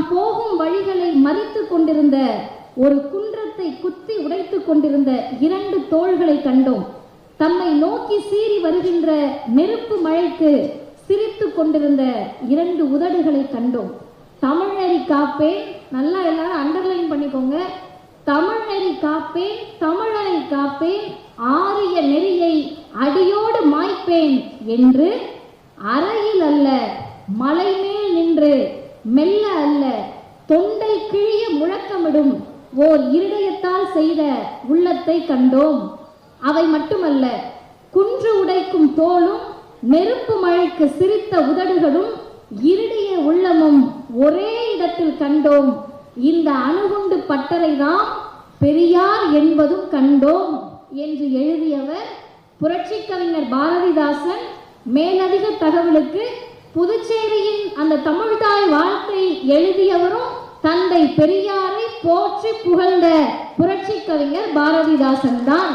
தாம் போகும் வழிகளை மறித்து கொண்டிருந்த ஒரு குன்றத்தை குத்தி உடைத்துக் கொண்டிருந்த 2 தோள்களை கண்டோம். தம்மை நோக்கி சீறி வருகின்ற நெருப்பு மழைக்கு சிரித்து கொண்டிருந்த 2 உதடுகளை கண்டோம். தமிழ்நெறி காப்பேன், நல்லா எல்லாரும் அண்டர்லைன் பண்ணிக்கோங்க. தமிழ்நெறி காப்பேன், தமிழனை காப்பேன், ஆரிய நெறியை அடியோடு மாய்ப்பேன் என்று அறையில் அல்ல மலைமேல் நின்று மெல்ல அல்ல தொண்டை கிழிய முழக்கமிடும் ஓர் இருதயத்தால் செய்த உள்ளத்தை கண்டோம். அவை மட்டுமல்ல, குன்று உடைக்கும் தோளும் நெருப்பு மழைக்கு சிரித்த உதடுகளும் இருடிய உள்ளமும் ஒரே இடத்தில் கண்டோம். இந்த அணுகுண்டு பட்டறைதான் பெரியார் என்பதும் கண்டோம் என்று எழுதியவர் புரட்சி கவிஞர் பாரதிதாசன். மேலதிக தகவலுக்கு புதுச்சேரியின் அந்த தமிழ்தாய் வாழ்த்தை எழுதியவரும் தந்தை பெரியாரை போற்றி புகழ்ந்த புரட்சி கவிஞர் பாரதிதாசன் தான்.